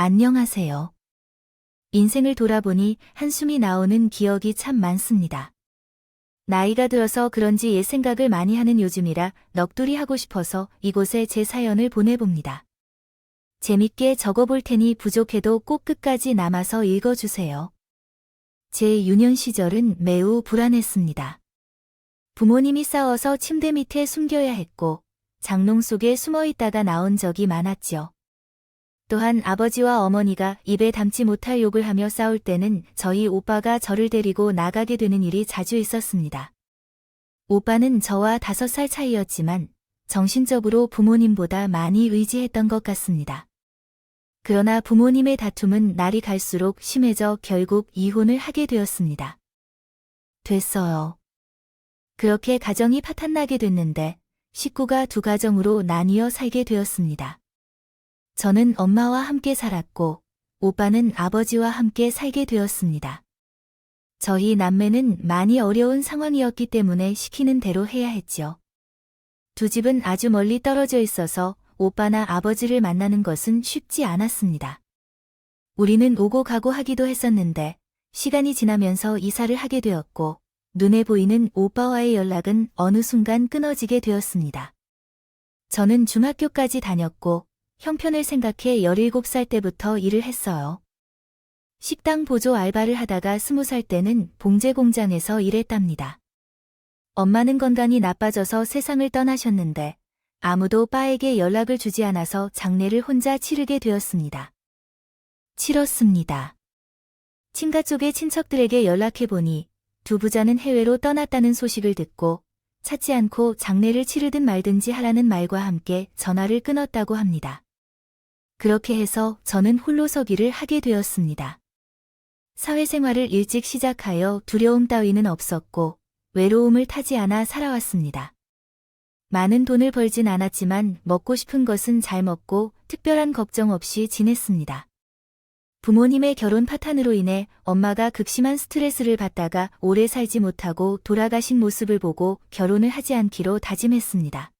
안녕하세요. 인생을 돌아보니 한숨이 나오는 기억이 참 많습니다. 나이가 들어서 그런지 옛 생각을 많이 하는 요즘이라 넋두리 하고 싶어서 이곳에 제 사연을 보내봅니다. 재밌게 적어볼 테니 부족해도 꼭 끝까지 남아서 읽어주세요. 제 유년 시절은 매우 불안했습니다. 부모님이 싸워서 침대 밑에 숨겨야 했고 장롱 속에 숨어 있다가 나온 적이 많았죠. 또한 아버지와 어머니가 입에 담지 못할 욕을 하며 싸울 때는 저희 오빠가 저를 데리고 나가게 되는 일이 자주 있었습니다. 오빠는 저와 5살 차이였지만 정신적으로 부모님보다 많이 의지했던 것 같습니다. 그러나 부모님의 다툼은 날이 갈수록 심해져 결국 이혼을 하게 되었습니다. 됐어요. 그렇게 가정이 파탄나게 됐는데 식구가 2가정으로 나뉘어 살게 되었습니다. 저는 엄마와 함께 살았고 오빠는 아버지와 함께 살게 되었습니다. 저희 남매는 많이 어려운 상황이었기 때문에 시키는 대로 해야 했죠. 두 집은 아주 멀리 떨어져 있어서 오빠나 아버지를 만나는 것은 쉽지 않았습니다. 우리는 오고 가고 하기도 했었는데 시간이 지나면서 이사를 하게 되었고 눈에 보이는 오빠와의 연락은 어느 순간 끊어지게 되었습니다. 저는 중학교까지 다녔고 형편을 생각해 17살 때부터 일을 했어요. 식당 보조 알바를 하다가 20살 때는 봉제 공장에서 일했답니다. 엄마는 건강이 나빠져서 세상을 떠나셨는데 아무도 빠에게 연락을 주지 않아서 장례를 혼자 치르게 되었습니다. 치렀습니다. 친가 쪽의 친척들에게 연락해보니 두 부자는 해외로 떠났다는 소식을 듣고 찾지 않고 장례를 치르든 말든지 하라는 말과 함께 전화를 끊었다고 합니다. 그렇게 해서 저는 홀로 서기를 하게 되었습니다. 사회생활을 일찍 시작하여 두려움 따위는 없었고 외로움을 타지 않아 살아왔습니다. 많은 돈을 벌진 않았지만 먹고 싶은 것은 잘 먹고 특별한 걱정 없이 지냈습니다. 부모님의 결혼 파탄으로 인해 엄마가 극심한 스트레스를 받다가 오래 살지 못하고 돌아가신 모습을 보고 결혼을 하지 않기로 다짐했습니다.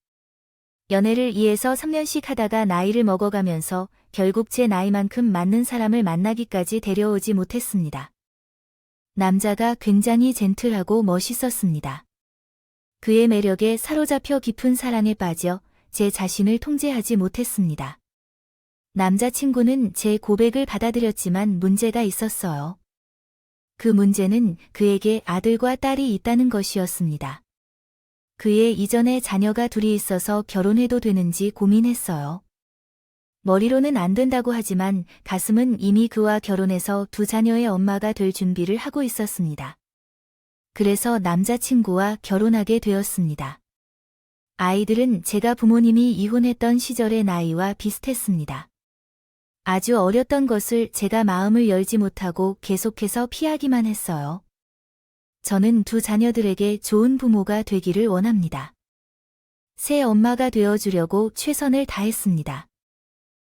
연애를 2에서 3년씩 하다가 나이를 먹어가면서 결국 제 나이만큼 맞는 사람을 만나기까지 데려오지 못했습니다. 남자가 굉장히 젠틀하고 멋있었습니다. 그의 매력에 사로잡혀 깊은 사랑에 빠져 제 자신을 통제하지 못했습니다. 남자친구는 제 고백을 받아들였지만 문제가 있었어요. 그 문제는 그에게 아들과 딸이 있다는 것이었습니다. 그의 이전에 자녀가 2이 있어서 결혼해도 되는지 고민했어요. 머리로는 안 된다고 하지만 가슴은 이미 그와 결혼해서 2 자녀의 엄마가 될 준비를 하고 있었습니다. 그래서 남자친구와 결혼하게 되었습니다. 아이들은 제가 부모님이 이혼했던 시절의 나이와 비슷했습니다. 아주 어렸던 것을 제가 마음을 열지 못하고 계속해서 피하기만 했어요. 저는 2 자녀들에게 좋은 부모가 되기를 원합니다. 새 엄마가 되어주려고 최선을 다했습니다.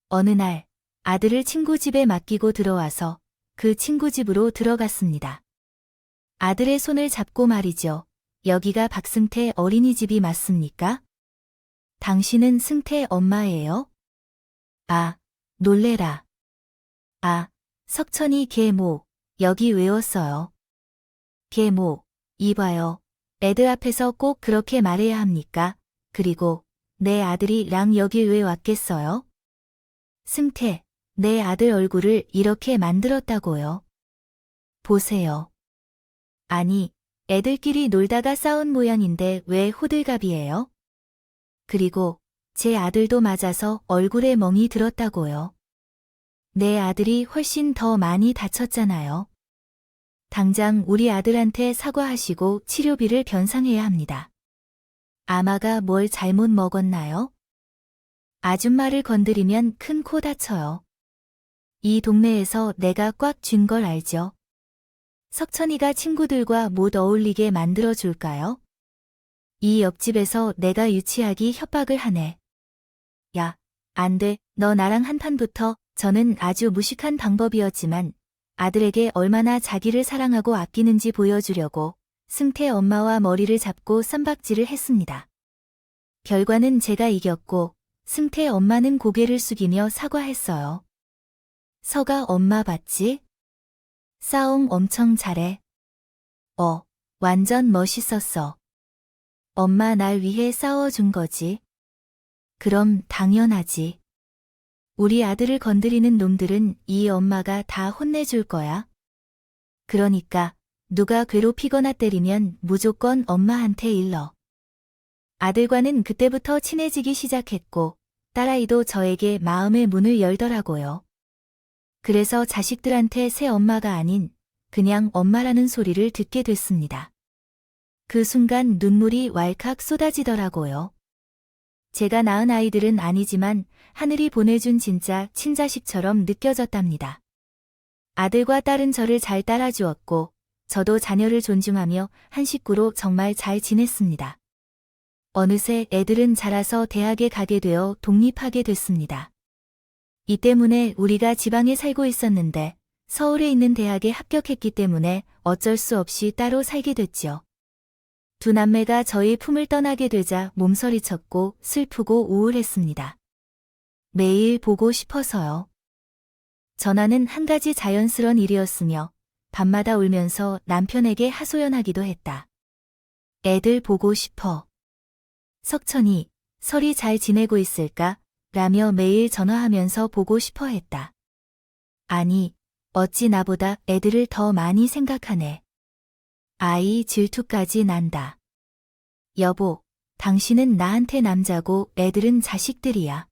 어느 날 아들을 친구 집에 맡기고 들어와서 그 친구 집으로 들어갔습니다. 아들의 손을 잡고 말이죠. 여기가 박승태 어린이집이 맞습니까? 당신은 승태 엄마예요? 아, 놀래라. 아, 석천이 계모, 여기 외웠어요. 계모, 이봐요. 애들 앞에서 꼭 그렇게 말해야 합니까? 그리고 내 아들이 랑 여길 왜 왔겠어요? 승태, 내 아들 얼굴을 이렇게 만들었다고요. 보세요. 아니, 애들끼리 놀다가 싸운 모양인데 왜 호들갑이에요? 그리고 제 아들도 맞아서 얼굴에 멍이 들었다고요. 내 아들이 훨씬 더 많이 다쳤잖아요. 당장 우리 아들한테 사과하시고 치료비를 변상해야 합니다. 아마가 뭘 잘못 먹었나요? 아줌마를 건드리면 큰 코 다쳐요. 이 동네에서 내가 꽉 쥔 걸 알죠? 석천이가 친구들과 못 어울리게 만들어줄까요? 이 옆집에서 내가 유치하기 협박을 하네. 야, 안 돼. 너 나랑 한판부터. 저는 아주 무식한 방법이었지만 아들에게 얼마나 자기를 사랑하고 아끼는지 보여주려고 승태 엄마와 머리를 잡고 쌈박질을 했습니다. 결과는 제가 이겼고 승태 엄마는 고개를 숙이며 사과했어요. 서가 엄마 봤지? 싸움 엄청 잘해. 완전 멋있었어. 엄마 날 위해 싸워준 거지. 그럼 당연하지. 우리 아들을 건드리는 놈들은 이 엄마가 다 혼내줄 거야. 그러니까 누가 괴롭히거나 때리면 무조건 엄마한테 일러. 아들과는 그때부터 친해지기 시작했고 딸아이도 저에게 마음의 문을 열더라고요. 그래서 자식들한테 새 엄마가 아닌 그냥 엄마라는 소리를 듣게 됐습니다. 그 순간 눈물이 왈칵 쏟아지더라고요. 제가 낳은 아이들은 아니지만 하늘이 보내준 진짜 친자식처럼 느껴졌답니다. 아들과 딸은 저를 잘 따라주었고 저도 자녀를 존중하며 한 식구로 정말 잘 지냈습니다. 어느새 애들은 자라서 대학에 가게 되어 독립하게 됐습니다. 이 때문에 우리가 지방에 살고 있었는데 서울에 있는 대학에 합격했기 때문에 어쩔 수 없이 따로 살게 됐죠. 두 남매가 저희 품을 떠나게 되자 몸서리쳤고 슬프고 우울했습니다. 매일 보고 싶어서요. 전화는 한 가지 자연스러운 일이었으며 밤마다 울면서 남편에게 하소연하기도 했다. 애들 보고 싶어. 석천이, 설이 잘 지내고 있을까? 라며 매일 전화하면서 보고 싶어 했다. 아니, 어찌 나보다 애들을 더 많이 생각하네. 아이 질투까지 난다. 여보, 당신은 나한테 남자고 애들은 자식들이야.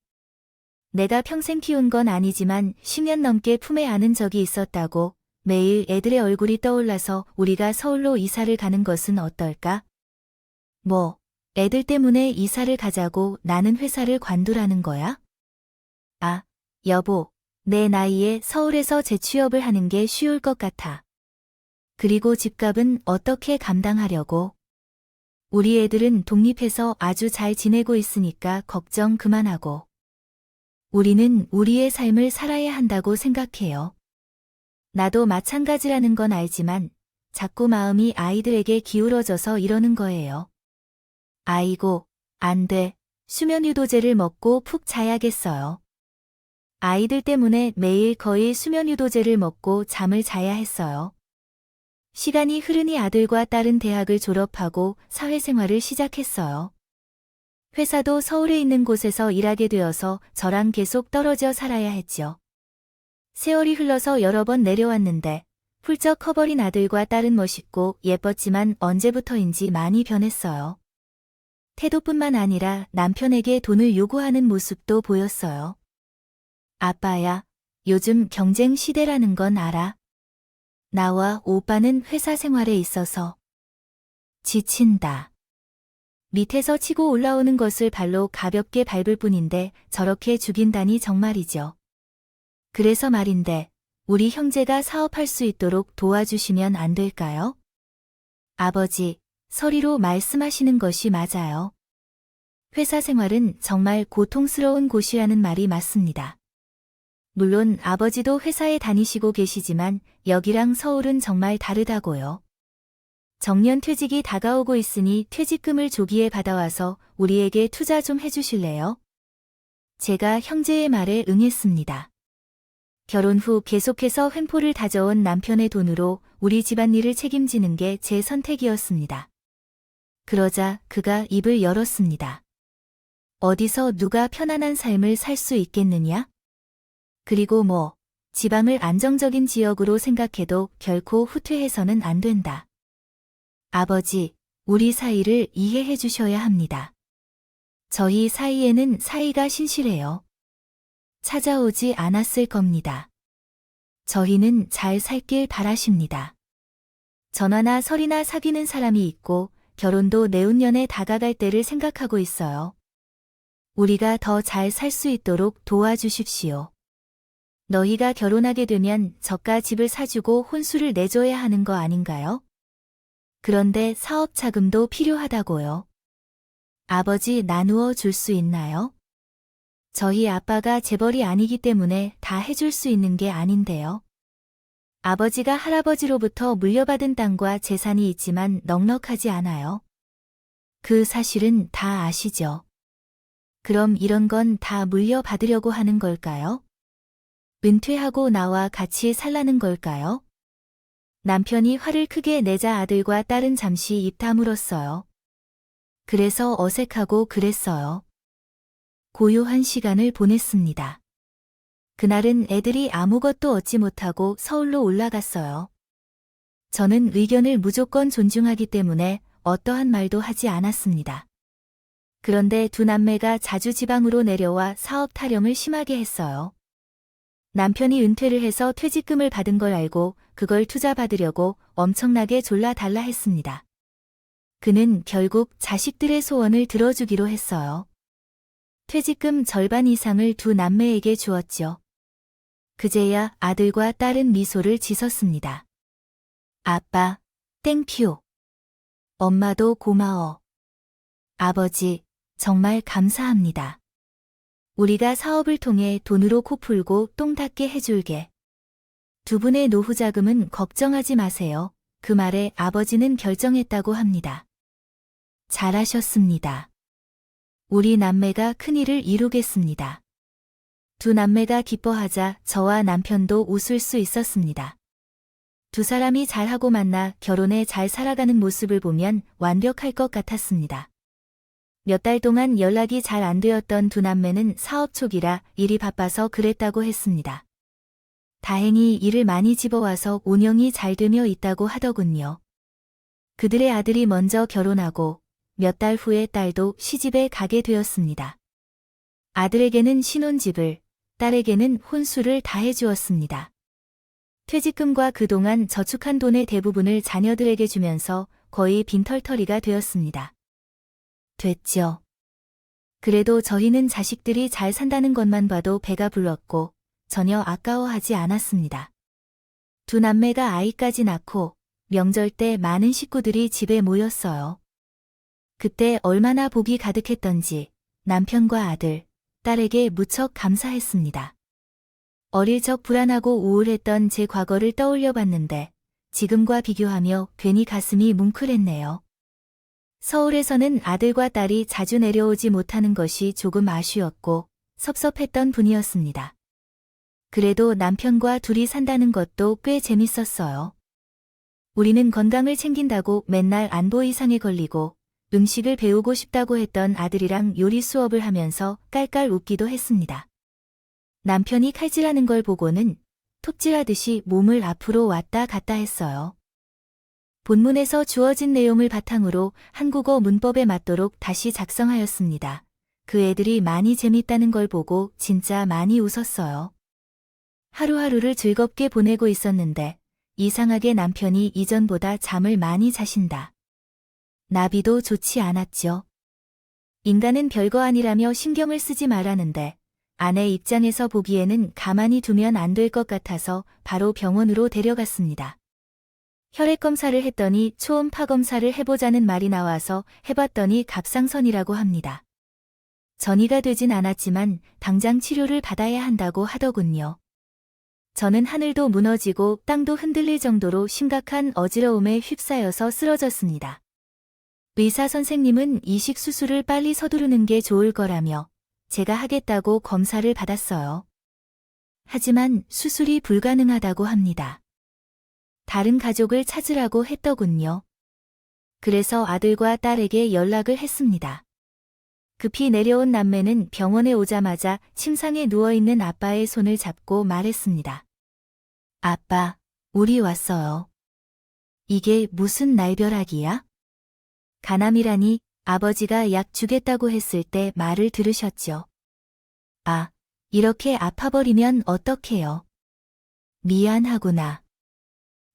내가 평생 키운 건 아니지만 10년 넘게 품에 안은 적이 있었다고. 매일 애들의 얼굴이 떠올라서 우리가 서울로 이사를 가는 것은 어떨까? 뭐, 애들 때문에 이사를 가자고 나는 회사를 관두라는 거야? 아, 여보, 내 나이에 서울에서 재취업을 하는 게 쉬울 것 같아. 그리고 집값은 어떻게 감당하려고? 우리 애들은 독립해서 아주 잘 지내고 있으니까 걱정 그만하고. 우리는 우리의 삶을 살아야 한다고 생각해요. 나도 마찬가지라는 건 알지만 자꾸 마음이 아이들에게 기울어져서 이러는 거예요. 아이고, 안 돼. 수면유도제를 먹고 푹 자야겠어요. 아이들 때문에 매일 거의 수면유도제를 먹고 잠을 자야 했어요. 시간이 흐르니 아들과 딸은 대학을 졸업하고 사회생활을 시작했어요. 회사도 서울에 있는 곳에서 일하게 되어서 저랑 계속 떨어져 살아야 했죠. 세월이 흘러서 여러 번 내려왔는데 훌쩍 커버린 아들과 딸은 멋있고 예뻤지만 언제부터인지 많이 변했어요. 태도뿐만 아니라 남편에게 돈을 요구하는 모습도 보였어요. 아빠야, 요즘 경쟁 시대라는 건 알아? 나와 오빠는 회사 생활에 있어서 지친다. 밑에서 치고 올라오는 것을 발로 가볍게 밟을 뿐인데 저렇게 죽인다니 정말이죠. 그래서 말인데 우리 형제가 사업할 수 있도록 도와주시면 안 될까요? 아버지, 서리로 말씀하시는 것이 맞아요. 회사 생활은 정말 고통스러운 곳이라는 말이 맞습니다. 물론 아버지도 회사에 다니시고 계시지만 여기랑 서울은 정말 다르다고요. 정년 퇴직이 다가오고 있으니 퇴직금을 조기에 받아와서 우리에게 투자 좀 해주실래요? 제가 형제의 말에 응했습니다. 결혼 후 계속해서 횡포를 다져온 남편의 돈으로 우리 집안일을 책임지는 게 제 선택이었습니다. 그러자 그가 입을 열었습니다. 어디서 누가 편안한 삶을 살 수 있겠느냐? 그리고 뭐, 지방을 안정적인 지역으로 생각해도 결코 후퇴해서는 안 된다. 아버지, 우리 사이를 이해해 주셔야 합니다. 저희 사이에는 사이가 신실해요. 찾아오지 않았을 겁니다. 저희는 잘 살길 바라십니다. 전화나 설이나 사귀는 사람이 있고 결혼도 내후년에 다가갈 때를 생각하고 있어요. 우리가 더 잘 살 수 있도록 도와주십시오. 너희가 결혼하게 되면 저가 집을 사주고 혼수를 내줘야 하는 거 아닌가요? 그런데 사업 자금도 필요하다고요. 아버지 나누어 줄 수 있나요? 저희 아빠가 재벌이 아니기 때문에 다 해줄 수 있는 게 아닌데요. 아버지가 할아버지로부터 물려받은 땅과 재산이 있지만 넉넉하지 않아요. 그 사실은 다 아시죠? 그럼 이런 건 다 물려받으려고 하는 걸까요? 은퇴하고 나와 같이 살라는 걸까요? 남편이 화를 크게 내자 아들과 딸은 잠시 입 다물었어요. 그래서 어색하고 그랬어요. 고요한 시간을 보냈습니다. 그날은 애들이 아무것도 얻지 못하고 서울로 올라갔어요. 저는 의견을 무조건 존중하기 때문에 어떠한 말도 하지 않았습니다. 그런데 두 남매가 자주 지방으로 내려와 사업 타령을 심하게 했어요. 남편이 은퇴를 해서 퇴직금을 받은 걸 알고 그걸 투자받으려고 엄청나게 졸라달라 했습니다. 그는 결국 자식들의 소원을 들어주기로 했어요. 퇴직금 절반 이상을 두 남매에게 주었죠. 그제야 아들과 딸은 미소를 짓었습니다. 아빠, 땡큐. 엄마도 고마워. 아버지, 정말 감사합니다. 우리가 사업을 통해 돈으로 코 풀고 똥 닦게 해줄게. 두 분의 노후 자금은 걱정하지 마세요. 그 말에 아버지는 결정했다고 합니다. 잘하셨습니다. 우리 남매가 큰일을 이루겠습니다. 두 남매가 기뻐하자 저와 남편도 웃을 수 있었습니다. 두 사람이 잘하고 만나 결혼해 잘 살아가는 모습을 보면 완벽할 것 같았습니다. 몇 달 동안 연락이 잘 안 되었던 두 남매는 사업 초기라 일이 바빠서 그랬다고 했습니다. 다행히 일을 많이 집어와서 운영이 잘 되며 있다고 하더군요. 그들의 아들이 먼저 결혼하고 몇 달 후에 딸도 시집에 가게 되었습니다. 아들에게는 신혼집을, 딸에게는 혼수를 다 해주었습니다. 퇴직금과 그동안 저축한 돈의 대부분을 자녀들에게 주면서 거의 빈털터리가 되었습니다. 됐죠. 그래도 저희는 자식들이 잘 산다는 것만 봐도 배가 불렀고 전혀 아까워하지 않았습니다. 두 남매가 아이까지 낳고 명절 때 많은 식구들이 집에 모였어요. 그때 얼마나 복이 가득했던지 남편과 아들, 딸에게 무척 감사했습니다. 어릴 적 불안하고 우울했던 제 과거를 떠올려 봤는데 지금과 비교하며 괜히 가슴이 뭉클했네요. 서울에서는 아들과 딸이 자주 내려오지 못하는 것이 조금 아쉬웠고 섭섭했던 분이었습니다. 그래도 남편과 둘이 산다는 것도 꽤 재밌었어요. 우리는 건강을 챙긴다고 맨날 안보 이상에 걸리고 음식을 배우고 싶다고 했던 아들이랑 요리 수업을 하면서 깔깔 웃기도 했습니다. 남편이 칼질하는 걸 보고는 톱질하듯이 몸을 앞으로 왔다 갔다 했어요. 본문에서 주어진 내용을 바탕으로 한국어 문법에 맞도록 다시 작성하였습니다. 그 애들이 많이 재밌다는 걸 보고 진짜 많이 웃었어요. 하루하루를 즐겁게 보내고 있었는데 이상하게 남편이 이전보다 잠을 많이 자신다. 나비도 좋지 않았죠. 인간은 별거 아니라며 신경을 쓰지 말라는데 아내 입장에서 보기에는 가만히 두면 안 될 것 같아서 바로 병원으로 데려갔습니다. 혈액 검사를 했더니 초음파 검사를 해보자는 말이 나와서 해봤더니 갑상선이라고 합니다. 전이가 되진 않았지만 당장 치료를 받아야 한다고 하더군요. 저는 하늘도 무너지고 땅도 흔들릴 정도로 심각한 어지러움에 휩싸여서 쓰러졌습니다. 의사 선생님은 이식 수술을 빨리 서두르는 게 좋을 거라며 제가 하겠다고 검사를 받았어요. 하지만 수술이 불가능하다고 합니다. 다른 가족을 찾으라고 했더군요. 그래서 아들과 딸에게 연락을 했습니다. 급히 내려온 남매는 병원에 오자마자 침상에 누워있는 아빠의 손을 잡고 말했습니다. 아빠, 우리 왔어요. 이게 무슨 날벼락이야? 가남이라니 아버지가 약 주겠다고 했을 때 말을 들으셨죠. 아, 이렇게 아파버리면 어떡해요. 미안하구나.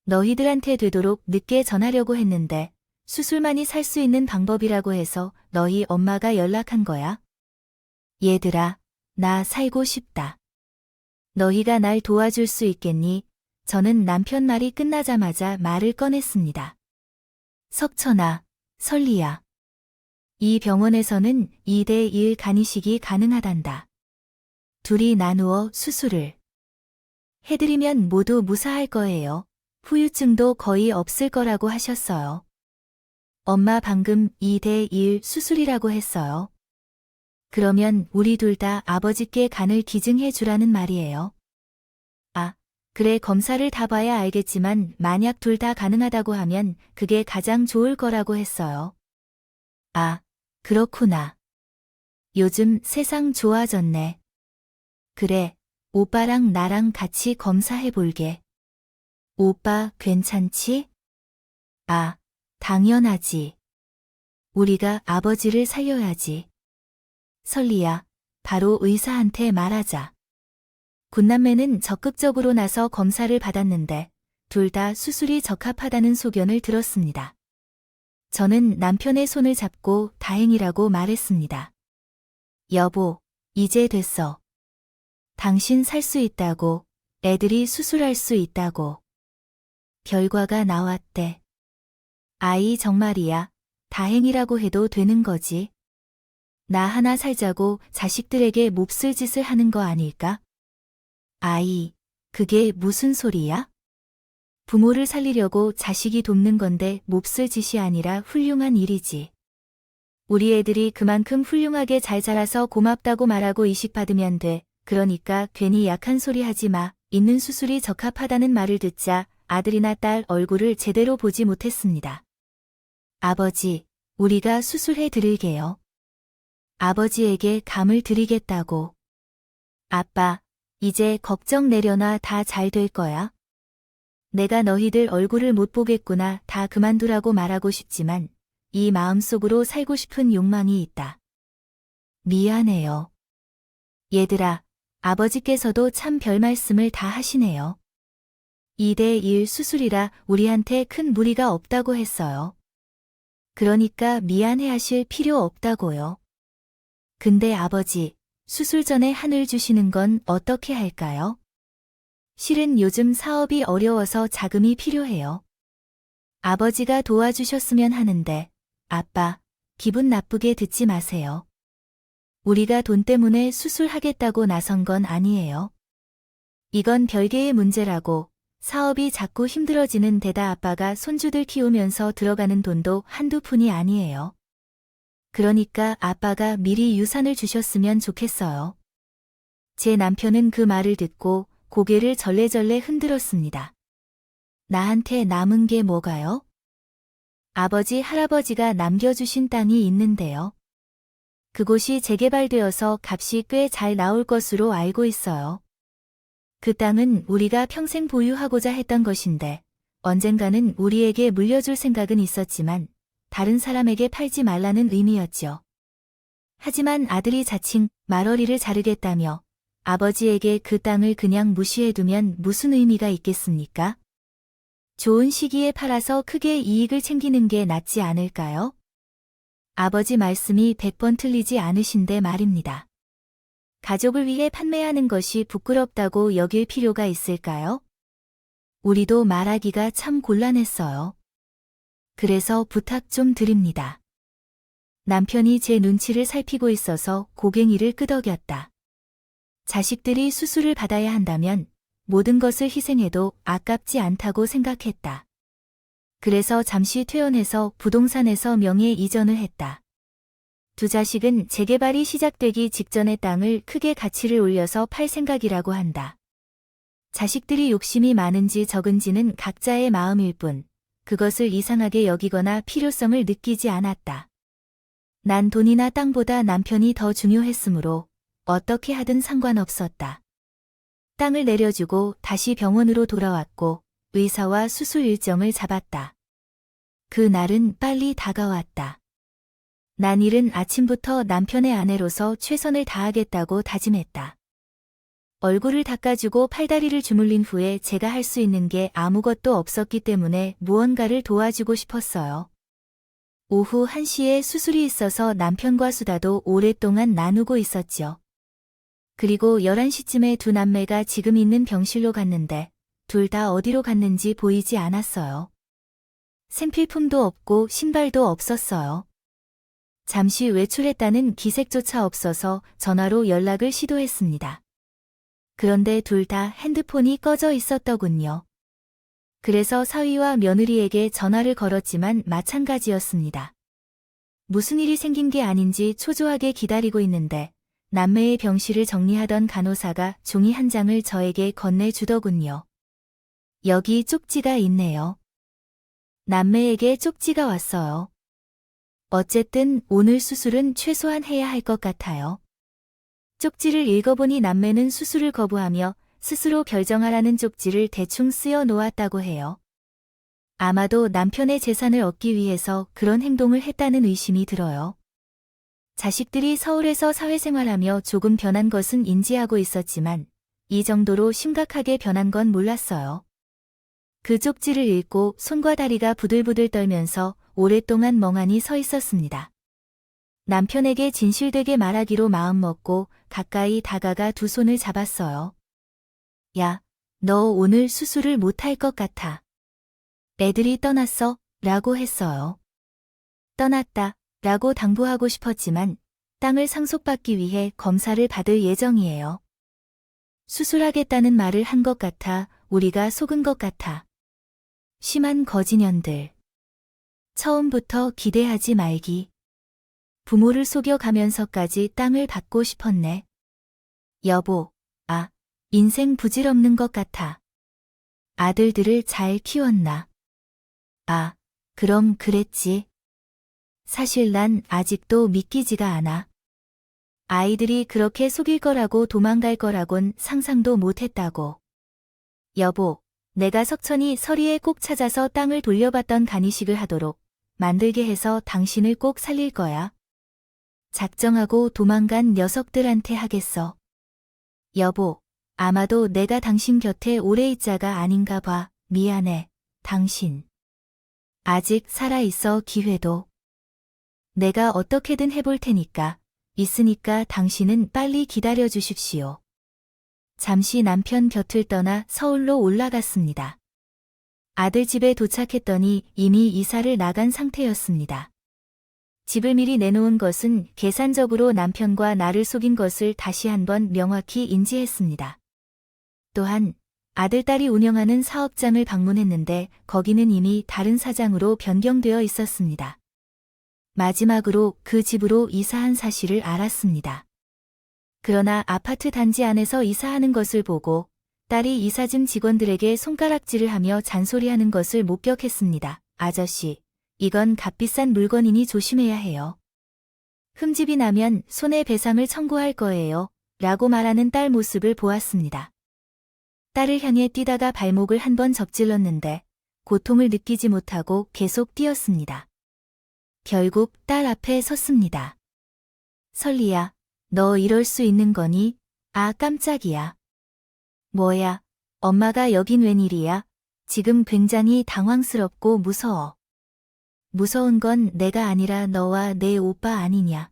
너희들한테 되도록 늦게 전하려고 했는데 수술만이 살 수 있는 방법이라고 해서 너희 엄마가 연락한 거야. 얘들아, 나 살고 싶다. 너희가 날 도와줄 수 있겠니? 저는 남편 말이 끝나자마자 말을 꺼냈습니다. 석천아, 설리야. 이 병원에서는 2대1 간이식이 가능하단다. 둘이 나누어 수술을 해드리면 모두 무사할 거예요. 후유증도 거의 없을 거라고 하셨어요. 엄마 방금 2대1 수술이라고 했어요. 그러면 우리 둘 다 아버지께 간을 기증해 주라는 말이에요. 그래, 검사를 다 봐야 알겠지만 만약 둘 다 가능하다고 하면 그게 가장 좋을 거라고 했어요. 아, 그렇구나. 요즘 세상 좋아졌네. 그래, 오빠랑 나랑 같이 검사해 볼게. 오빠 괜찮지? 아, 당연하지. 우리가 아버지를 살려야지. 설리야, 바로 의사한테 말하자. 군남매는 적극적으로 나서 검사를 받았는데 둘 다 수술이 적합하다는 소견을 들었습니다. 저는 남편의 손을 잡고 다행이라고 말했습니다. 여보, 이제 됐어. 당신 살 수 있다고, 애들이 수술할 수 있다고. 결과가 나왔대. 아이 정말이야. 다행이라고 해도 되는 거지. 나 하나 살자고 자식들에게 몹쓸 짓을 하는 거 아닐까? 아이, 그게 무슨 소리야? 부모를 살리려고 자식이 돕는 건데 몹쓸 짓이 아니라 훌륭한 일이지. 우리 애들이 그만큼 훌륭하게 잘 자라서 고맙다고 말하고 이식받으면 돼. 그러니까 괜히 약한 소리 하지 마. 있는 수술이 적합하다는 말을 듣자 아들이나 딸 얼굴을 제대로 보지 못했습니다. 아버지, 우리가 수술해 드릴게요. 아버지에게 감을 드리겠다고. 아빠, 이제 걱정 내려놔. 다 잘 될 거야. 내가 너희들 얼굴을 못 보겠구나. 다 그만두라고 말하고 싶지만 이 마음속으로 살고 싶은 욕망이 있다. 미안해요. 얘들아, 아버지께서도 참 별 말씀을 다 하시네요. 2대1 수술이라 우리한테 큰 무리가 없다고 했어요. 그러니까 미안해하실 필요 없다고요. 근데 아버지, 수술 전에 한을 주시는 건 어떻게 할까요? 실은 요즘 사업이 어려워서 자금이 필요해요. 아버지가 도와주셨으면 하는데, 아빠, 기분 나쁘게 듣지 마세요. 우리가 돈 때문에 수술하겠다고 나선 건 아니에요. 이건 별개의 문제라고. 사업이 자꾸 힘들어지는 데다 아빠가 손주들 키우면서 들어가는 돈도 한두 푼이 아니에요. 그러니까 아빠가 미리 유산을 주셨으면 좋겠어요. 제 남편은 그 말을 듣고 고개를 절레절레 흔들었습니다. 나한테 남은 게 뭐가요? 아버지, 할아버지가 남겨주신 땅이 있는데요. 그곳이 재개발되어서 값이 꽤 잘 나올 것으로 알고 있어요. 그 땅은 우리가 평생 보유하고자 했던 것인데 언젠가는 우리에게 물려줄 생각은 있었지만 다른 사람에게 팔지 말라는 의미였죠. 하지만 아들이 자칭 말어리를 자르겠다며 아버지에게 그 땅을 그냥 무시해두면 무슨 의미가 있겠습니까? 좋은 시기에 팔아서 크게 이익을 챙기는 게 낫지 않을까요? 아버지 말씀이 100번 틀리지 않으신데 말입니다. 가족을 위해 판매하는 것이 부끄럽다고 여길 필요가 있을까요? 우리도 말하기가 참 곤란했어요. 그래서 부탁 좀 드립니다. 남편이 제 눈치를 살피고 있어서 고갱이를 끄덕였다. 자식들이 수술을 받아야 한다면 모든 것을 희생해도 아깝지 않다고 생각했다. 그래서 잠시 퇴원해서 부동산에서 명예 이전을 했다. 두 자식은 재개발이 시작되기 직전에 땅을 크게 가치를 올려서 팔 생각이라고 한다. 자식들이 욕심이 많은지 적은지는 각자의 마음일 뿐 그것을 이상하게 여기거나 필요성을 느끼지 않았다. 난 돈이나 땅보다 남편이 더 중요했으므로 어떻게 하든 상관없었다. 땅을 내려주고 다시 병원으로 돌아왔고 의사와 수술 일정을 잡았다. 그 날은 빨리 다가왔다. 난 이른 아침부터 남편의 아내로서 최선을 다하겠다고 다짐했다. 얼굴을 닦아주고 팔다리를 주물린 후에 제가 할 수 있는 게 아무것도 없었기 때문에 무언가를 도와주고 싶었어요. 오후 1시에 수술이 있어서 남편과 수다도 오랫동안 나누고 있었죠. 그리고 11시쯤에 두 남매가 지금 있는 병실로 갔는데 둘 다 어디로 갔는지 보이지 않았어요. 생필품도 없고 신발도 없었어요. 잠시 외출했다는 기색조차 없어서 전화로 연락을 시도했습니다. 그런데 둘 다 핸드폰이 꺼져 있었더군요. 그래서 사위와 며느리에게 전화를 걸었지만 마찬가지였습니다. 무슨 일이 생긴 게 아닌지 초조하게 기다리고 있는데 남매의 병실을 정리하던 간호사가 종이 한 장을 저에게 건네주더군요. 여기 쪽지가 있네요. 남매에게 쪽지가 왔어요. 어쨌든 오늘 수술은 최소한 해야 할 것 같아요. 쪽지를 읽어보니 남매는 수술을 거부하며 스스로 결정하라는 쪽지를 대충 쓰여 놓았다고 해요. 아마도 남편의 재산을 얻기 위해서 그런 행동을 했다는 의심이 들어요. 자식들이 서울에서 사회생활하며 조금 변한 것은 인지하고 있었지만 이 정도로 심각하게 변한 건 몰랐어요. 그 쪽지를 읽고 손과 다리가 부들부들 떨면서 오랫동안 멍하니 서 있었습니다. 남편에게 진실되게 말하기로 마음먹고 가까이 다가가 두 손을 잡았어요. 야, 너 오늘 수술을 못할 것 같아. 애들이 떠났어? 라고 했어요. 떠났다. 라고 당부하고 싶었지만 땅을 상속받기 위해 검사를 받을 예정이에요. 수술하겠다는 말을 한 것 같아 우리가 속은 것 같아. 심한 거지년들. 처음부터 기대하지 말기. 부모를 속여가면서까지 땅을 받고 싶었네. 여보, 인생 부질없는 것 같아. 아들들을 잘 키웠나? 그럼 그랬지. 사실 난 아직도 믿기지가 않아. 아이들이 그렇게 속일 거라고 도망갈 거라곤 상상도 못했다고. 여보, 내가 석천이 서리에 꼭 찾아서 땅을 돌려받던 간이식을 하도록 만들게 해서 당신을 꼭 살릴 거야. 작정하고 도망간 녀석들한테 하겠어. 여보, 아마도 내가 당신 곁에 오래 있자가 아닌가 봐. 미안해, 당신. 아직 살아있어 기회도. 내가 어떻게든 해볼 테니까, 있으니까 당신은 빨리 기다려 주십시오. 잠시 남편 곁을 떠나 서울로 올라갔습니다. 아들 집에 도착했더니 이미 이사를 나간 상태였습니다. 집을 미리 내놓은 것은 계산적으로 남편과 나를 속인 것을 다시 한번 명확히 인지했습니다. 또한 아들, 딸이 운영하는 사업장을 방문했는데 거기는 이미 다른 사장으로 변경되어 있었습니다. 마지막으로 그 집으로 이사한 사실을 알았습니다. 그러나 아파트 단지 안에서 이사하는 것을 보고 딸이 이사짐 직원들에게 손가락질을 하며 잔소리하는 것을 목격했습니다. 아저씨, 이건 값비싼 물건이니 조심해야 해요. 흠집이 나면 손해배상을 청구할 거예요. 라고 말하는 딸 모습을 보았습니다. 딸을 향해 뛰다가 발목을 한 번 접질렀는데 고통을 느끼지 못하고 계속 뛰었습니다. 결국 딸 앞에 섰습니다. 설리야, 너 이럴 수 있는 거니? 깜짝이야. 뭐야, 엄마가 여긴 웬일이야? 지금 굉장히 당황스럽고 무서워. 무서운 건 내가 아니라 너와 내 오빠 아니냐.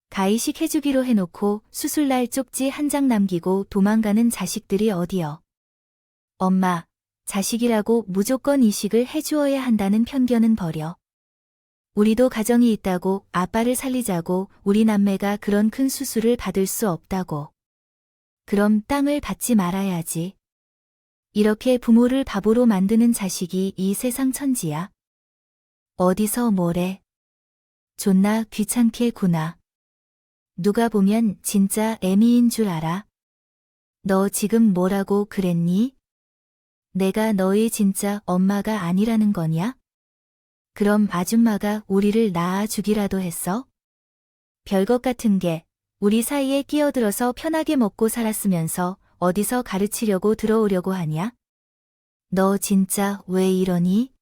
가이식 해주기로 해놓고 수술날 쪽지 한 장 남기고 도망가는 자식들이 어디여. 엄마, 자식이라고 무조건 이식을 해주어야 한다는 편견은 버려. 우리도 가정이 있다고 아빠를 살리자고 우리 남매가 그런 큰 수술을 받을 수 없다고. 그럼 땅을 받지 말아야지. 이렇게 부모를 바보로 만드는 자식이 이 세상 천지야. 어디서 뭐래. 존나 귀찮게 구나. 누가 보면 진짜 애미인 줄 알아. 너 지금 뭐라고 그랬니? 내가 너의 진짜 엄마가 아니라는 거냐? 그럼 아줌마가 우리를 낳아 주기라도 했어? 별것 같은 게 우리 사이에 끼어들어서 편하게 먹고 살았으면서 어디서 가르치려고 들어오려고 하냐? 너 진짜 왜 이러니?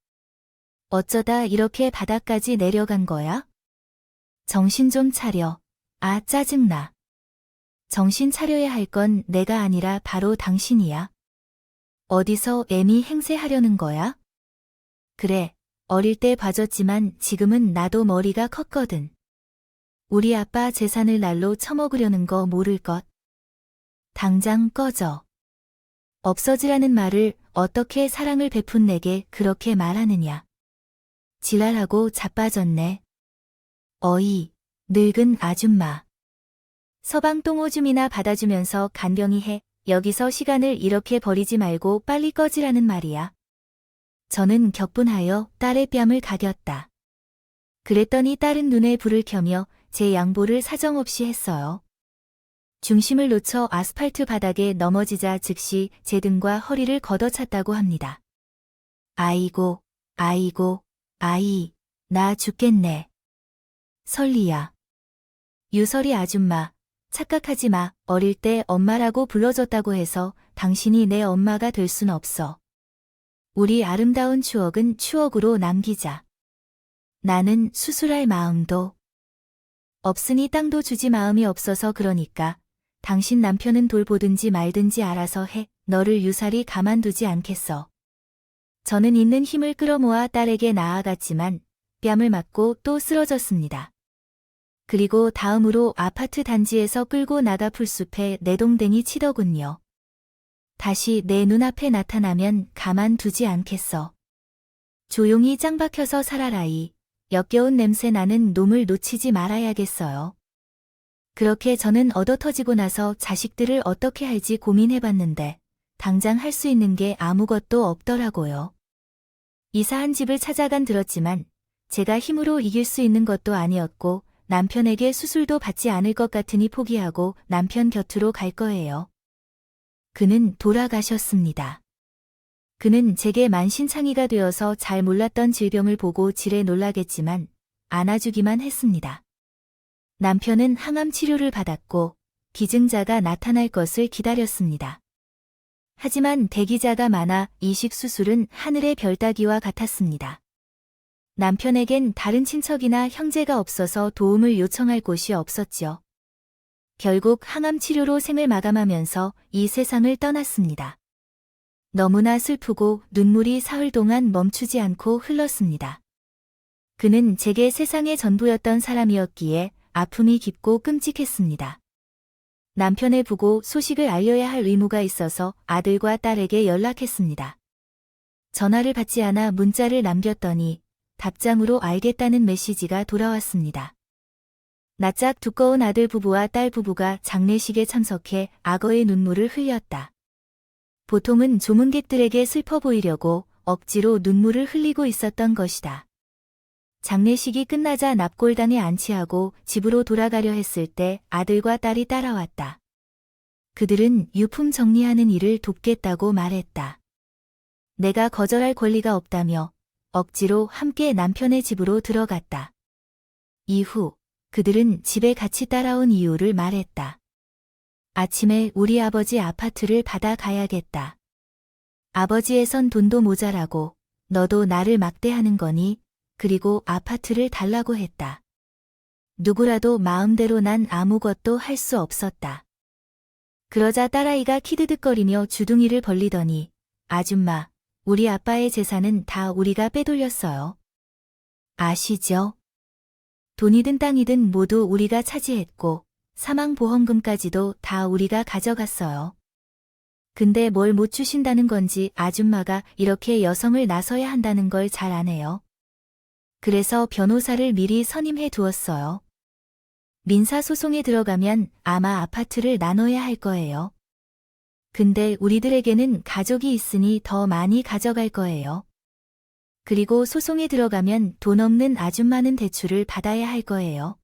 어쩌다 이렇게 바닥까지 내려간 거야? 정신 좀 차려. 짜증나. 정신 차려야 할 건 내가 아니라 바로 당신이야. 어디서 애미 행세하려는 거야? 그래, 어릴 때 봐줬지만 지금은 나도 머리가 컸거든. 우리 아빠 재산을 날로 처먹으려는 거 모를 것. 당장 꺼져. 없어지라는 말을 어떻게 사랑을 베푼 내게 그렇게 말하느냐. 지랄하고 자빠졌네. 어이, 늙은 아줌마. 서방 똥오줌이나 받아주면서 간병이 해. 여기서 시간을 이렇게 버리지 말고 빨리 꺼지라는 말이야. 저는 격분하여 딸의 뺨을 가겼다. 그랬더니 딸은 눈에 불을 켜며 제 양보를 사정없이 했어요. 중심을 놓쳐 아스팔트 바닥에 넘어지자 즉시 제 등과 허리를 걷어찼다고 합니다. 아이고, 아이고, 아이, 나 죽겠네. 설리야. 유설이 아줌마, 착각하지 마. 어릴 때 엄마라고 불러줬다고 해서 당신이 내 엄마가 될 순 없어. 우리 아름다운 추억은 추억으로 남기자. 나는 수술할 마음도 없으니 땅도 주지 마음이 없어서 그러니까 당신 남편은 돌보든지 말든지 알아서 해. 너를 유사리 가만두지 않겠어. 저는 있는 힘을 끌어모아 딸에게 나아갔지만 뺨을 맞고 또 쓰러졌습니다. 그리고 다음으로 아파트 단지에서 끌고 나가 풀숲에 내동댕이 치더군요. 다시 내 눈앞에 나타나면 가만두지 않겠어. 조용히 짱 박혀서 살아라이. 역겨운 냄새 나는 놈을 놓치지 말아야겠어요. 그렇게 저는 얻어터지고 나서 자식들을 어떻게 할지 고민해봤는데 당장 할 수 있는 게 아무것도 없더라고요. 이사한 집을 찾아간 들었지만 제가 힘으로 이길 수 있는 것도 아니었고 남편에게 수술도 받지 않을 것 같으니 포기하고 남편 곁으로 갈 거예요. 그는 돌아가셨습니다. 그는 제게 만신창이가 되어서 잘 몰랐던 질병을 보고 지레 놀라겠지만 안아주기만 했습니다. 남편은 항암 치료를 받았고 기증자가 나타날 것을 기다렸습니다. 하지만 대기자가 많아 이식 수술은 하늘의 별 따기와 같았습니다. 남편에겐 다른 친척이나 형제가 없어서 도움을 요청할 곳이 없었지요. 결국 항암 치료로 생을 마감하면서 이 세상을 떠났습니다. 너무나 슬프고 눈물이 사흘 동안 멈추지 않고 흘렀습니다. 그는 제게 세상의 전부였던 사람이었기에 아픔이 깊고 끔찍했습니다. 남편을 보고 소식을 알려야 할 의무가 있어서 아들과 딸에게 연락했습니다. 전화를 받지 않아 문자를 남겼더니 답장으로 알겠다는 메시지가 돌아왔습니다. 낯짝 두꺼운 아들 부부와 딸 부부가 장례식에 참석해 악어의 눈물을 흘렸다. 보통은 조문객들에게 슬퍼 보이려고 억지로 눈물을 흘리고 있었던 것이다. 장례식이 끝나자 납골당에 안치하고 집으로 돌아가려 했을 때 아들과 딸이 따라왔다. 그들은 유품 정리하는 일을 돕겠다고 말했다. 내가 거절할 권리가 없다며 억지로 함께 남편의 집으로 들어갔다. 이후 그들은 집에 같이 따라온 이유를 말했다. 아침에 우리 아버지 아파트를 받아 가야겠다. 아버지에선 돈도 모자라고 너도 나를 막대하는 거니? 그리고 아파트를 달라고 했다. 누구라도 마음대로 난 아무것도 할 수 없었다. 그러자 딸아이가 키드득거리며 주둥이를 벌리더니 아줌마, 우리 아빠의 재산은 다 우리가 빼돌렸어요. 아시죠? 돈이든 땅이든 모두 우리가 차지했고 사망보험금까지도 다 우리가 가져갔어요. 근데 뭘 못 주신다는 건지 아줌마가 이렇게 여성을 나서야 한다는 걸 잘 아네요. 그래서 변호사를 미리 선임해 두었어요. 민사소송에 들어가면 아마 아파트를 나눠야 할 거예요. 근데 우리들에게는 가족이 있으니 더 많이 가져갈 거예요. 그리고 소송에 들어가면 돈 없는 아줌마는 대출을 받아야 할 거예요.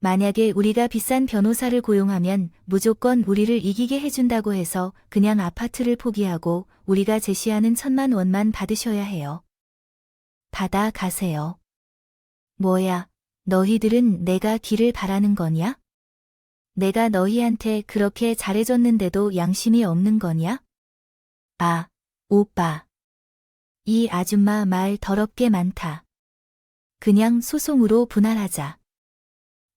만약에 우리가 비싼 변호사를 고용하면 무조건 우리를 이기게 해준다고 해서 그냥 아파트를 포기하고 우리가 제시하는 1,000만 원만 받으셔야 해요. 받아 가세요. 뭐야, 너희들은 내가 기를 바라는 거냐? 내가 너희한테 그렇게 잘해줬는데도 양심이 없는 거냐? 아, 오빠. 이 아줌마 말 더럽게 많다. 그냥 소송으로 분할하자.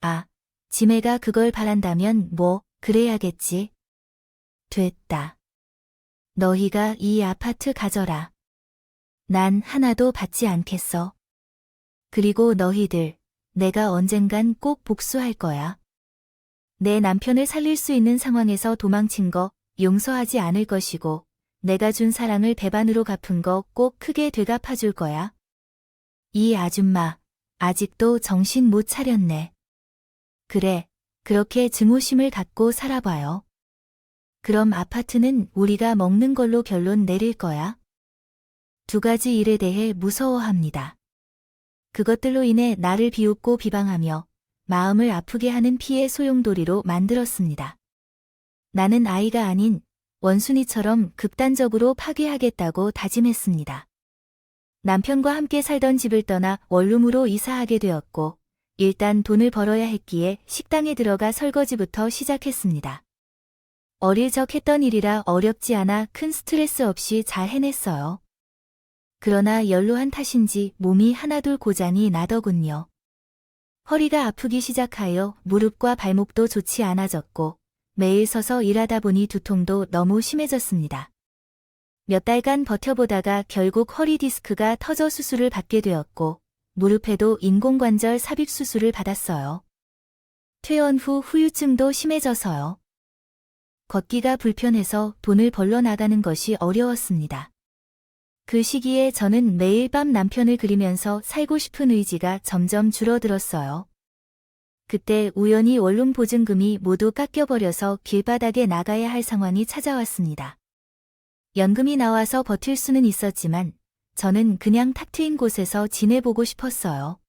아, 지매가 그걸 바란다면 뭐, 그래야겠지. 됐다. 너희가 이 아파트 가져라. 난 하나도 받지 않겠어. 그리고 너희들, 내가 언젠간 꼭 복수할 거야. 내 남편을 살릴 수 있는 상황에서 도망친 거 용서하지 않을 것이고, 내가 준 사랑을 배반으로 갚은 거 꼭 크게 되갚아줄 거야. 이 아줌마, 아직도 정신 못 차렸네. 그래, 그렇게 증오심을 갖고 살아봐요. 그럼 아파트는 우리가 먹는 걸로 결론 내릴 거야. 2가지 일에 대해 무서워합니다. 그것들로 인해 나를 비웃고 비방하며 마음을 아프게 하는 피해 소용돌이로 만들었습니다. 나는 아이가 아닌 원순이처럼 극단적으로 파괴하겠다고 다짐했습니다. 남편과 함께 살던 집을 떠나 원룸으로 이사하게 되었고, 일단 돈을 벌어야 했기에 식당에 들어가 설거지부터 시작했습니다. 어릴 적 했던 일이라 어렵지 않아 큰 스트레스 없이 잘 해냈어요. 그러나 연로한 탓인지 몸이 하나둘 고장이 나더군요. 허리가 아프기 시작하여 무릎과 발목도 좋지 않아졌고, 매일 서서 일하다 보니 두통도 너무 심해졌습니다. 몇 달간 버텨보다가 결국 허리 디스크가 터져 수술을 받게 되었고, 무릎에도 인공관절 삽입 수술을 받았어요. 퇴원 후 후유증도 심해져서요. 걷기가 불편해서 돈을 벌러 나가는 것이 어려웠습니다. 그 시기에 저는 매일 밤 남편을 그리면서 살고 싶은 의지가 점점 줄어들었어요. 그때 우연히 원룸 보증금이 모두 깎여버려서 길바닥에 나가야 할 상황이 찾아왔습니다. 연금이 나와서 버틸 수는 있었지만 저는 그냥 탁 트인 곳에서 지내보고 싶었어요.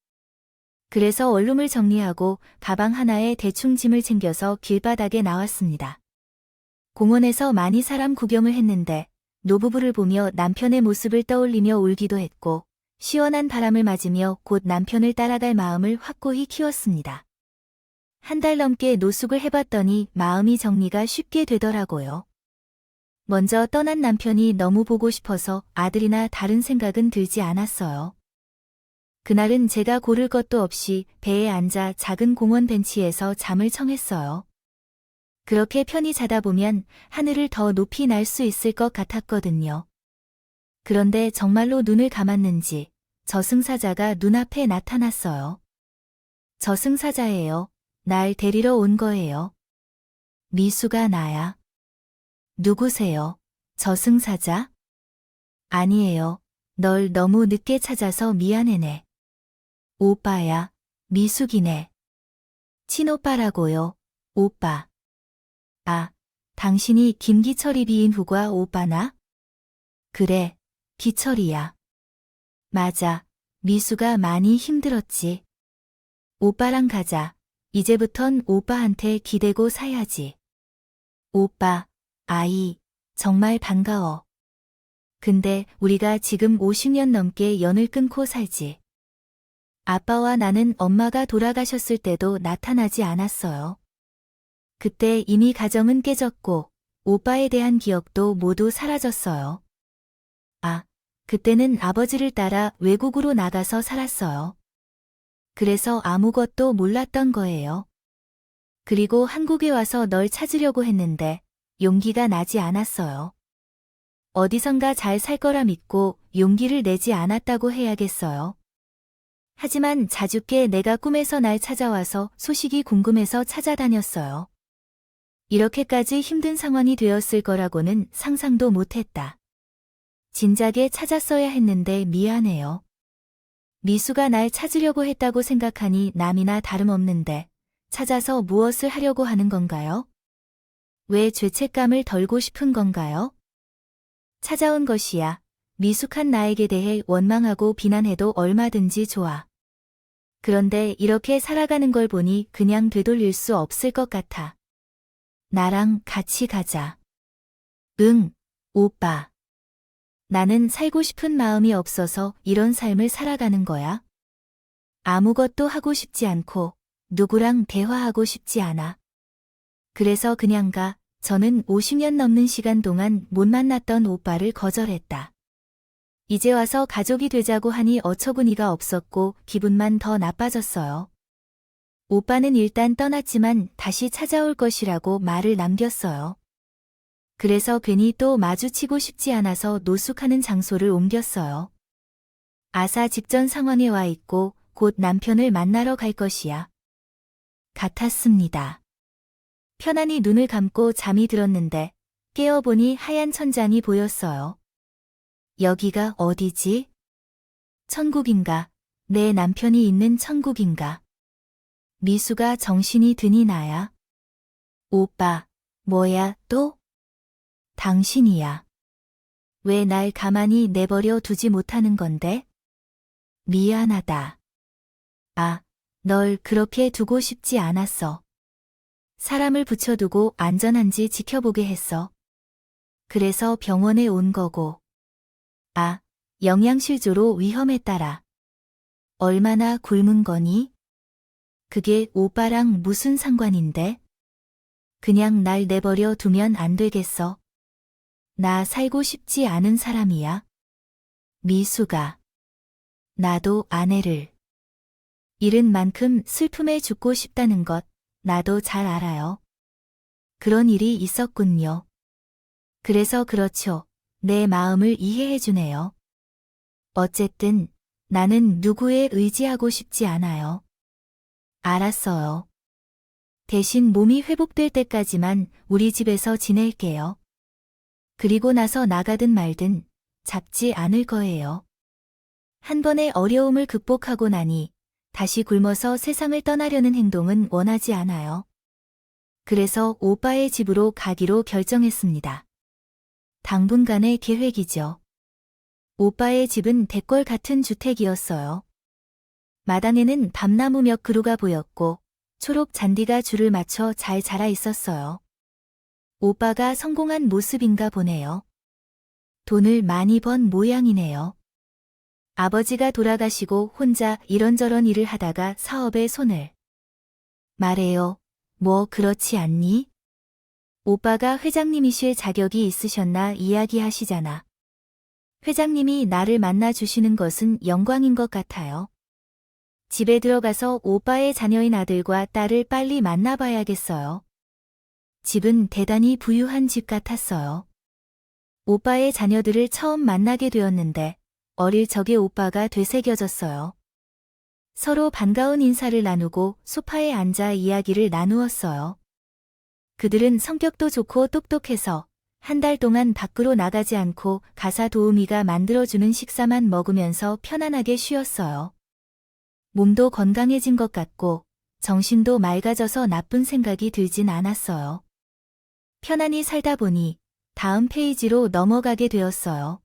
그래서 원룸을 정리하고 가방 하나에 대충 짐을 챙겨서 길바닥에 나왔습니다. 공원에서 많이 사람 구경을 했는데 노부부를 보며 남편의 모습을 떠올리며 울기도 했고 시원한 바람을 맞으며 곧 남편을 따라갈 마음을 확고히 키웠습니다. 한 달 넘게 노숙을 해봤더니 마음이 정리가 쉽게 되더라고요. 먼저 떠난 남편이 너무 보고 싶어서 아들이나 다른 생각은 들지 않았어요. 그날은 제가 고를 것도 없이 배에 앉아 작은 공원 벤치에서 잠을 청했어요. 그렇게 편히 자다 보면 하늘을 더 높이 날 수 있을 것 같았거든요. 그런데 정말로 눈을 감았는지 저승사자가 눈앞에 나타났어요. 저승사자예요. 날 데리러 온 거예요. 미수가 나야. 누구세요? 저승사자? 아니에요. 널 너무 늦게 찾아서 미안해네. 오빠야. 미숙이네. 친오빠라고요. 오빠. 아, 당신이 김기철이 비인 후과 오빠나? 그래, 기철이야. 맞아, 미수가 많이 힘들었지. 오빠랑 가자. 이제부턴 오빠한테 기대고 사야지. 오빠, 아이, 정말 반가워. 근데 우리가 지금 50년 넘게 연을 끊고 살지. 아빠와 나는 엄마가 돌아가셨을 때도 나타나지 않았어요. 그때 이미 가정은 깨졌고 오빠에 대한 기억도 모두 사라졌어요. 아, 그때는 아버지를 따라 외국으로 나가서 살았어요. 그래서 아무것도 몰랐던 거예요. 그리고 한국에 와서 널 찾으려고 했는데 용기가 나지 않았어요. 어디선가 잘 살 거라 믿고 용기를 내지 않았다고 해야겠어요. 하지만 자주께 내가 꿈에서 날 찾아와서 소식이 궁금해서 찾아다녔어요. 이렇게까지 힘든 상황이 되었을 거라고는 상상도 못했다. 진작에 찾았어야 했는데 미안해요. 미수가 날 찾으려고 했다고 생각하니 남이나 다름없는데 찾아서 무엇을 하려고 하는 건가요? 왜 죄책감을 덜고 싶은 건가요? 찾아온 것이야. 미숙한 나에게 대해 원망하고 비난해도 얼마든지 좋아. 그런데 이렇게 살아가는 걸 보니 그냥 되돌릴 수 없을 것 같아. 나랑 같이 가자. 응, 오빠. 나는 살고 싶은 마음이 없어서 이런 삶을 살아가는 거야. 아무것도 하고 싶지 않고 누구랑 대화하고 싶지 않아. 그래서 그냥 가. 저는 50년 넘는 시간 동안 못 만났던 오빠를 거절했다. 이제 와서 가족이 되자고 하니 어처구니가 없었고 기분만 더 나빠졌어요. 오빠는 일단 떠났지만 다시 찾아올 것이라고 말을 남겼어요. 그래서 괜히 또 마주치고 싶지 않아서 노숙하는 장소를 옮겼어요. 아사 직전 상황에 와 있고 곧 남편을 만나러 갈 것이야. 같았습니다. 편안히 눈을 감고 잠이 들었는데 깨어보니 하얀 천장이 보였어요. 여기가 어디지? 천국인가? 내 남편이 있는 천국인가? 미수가 정신이 드니 나야. 오빠, 뭐야 또? 당신이야. 왜 날 가만히 내버려 두지 못하는 건데? 미안하다. 아, 널 그렇게 두고 싶지 않았어. 사람을 붙여두고 안전한지 지켜보게 했어. 그래서 병원에 온 거고. 아, 영양실조로 위험했다라. 얼마나 굶은 거니? 그게 오빠랑 무슨 상관인데? 그냥 날 내버려 두면 안 되겠어. 나 살고 싶지 않은 사람이야. 미수가. 나도 아내를 잃은 만큼 슬픔에 죽고 싶다는 것 나도 잘 알아요. 그런 일이 있었군요. 그래서 그렇죠. 내 마음을 이해해 주네요. 어쨌든 나는 누구에 의지하고 싶지 않아요. 알았어요. 대신 몸이 회복될 때까지만 우리 집에서 지낼게요. 그리고 나서 나가든 말든 잡지 않을 거예요. 한 번의 어려움을 극복하고 나니 다시 굶어서 세상을 떠나려는 행동은 원하지 않아요. 그래서 오빠의 집으로 가기로 결정했습니다. 당분간의 계획이죠. 오빠의 집은 대궐 같은 주택이었어요. 마당에는 밤나무 몇 그루가 보였고 초록 잔디가 줄을 맞춰 잘 자라 있었어요. 오빠가 성공한 모습인가 보네요. 돈을 많이 번 모양이네요. 아버지가 돌아가시고 혼자 이런저런 일을 하다가 사업에 손을. 말해요. 뭐 그렇지 않니? 오빠가 회장님이실 자격이 있으셨나 이야기하시잖아. 회장님이 나를 만나주시는 것은 영광인 것 같아요. 집에 들어가서 오빠의 자녀인 아들과 딸을 빨리 만나봐야겠어요. 집은 대단히 부유한 집 같았어요. 오빠의 자녀들을 처음 만나게 되었는데 어릴 적에 오빠가 되새겨졌어요. 서로 반가운 인사를 나누고 소파에 앉아 이야기를 나누었어요. 그들은 성격도 좋고 똑똑해서 한 달 동안 밖으로 나가지 않고 가사 도우미가 만들어주는 식사만 먹으면서 편안하게 쉬었어요. 몸도 건강해진 것 같고 정신도 맑아져서 나쁜 생각이 들진 않았어요. 편안히 살다 보니 다음 페이지로 넘어가게 되었어요.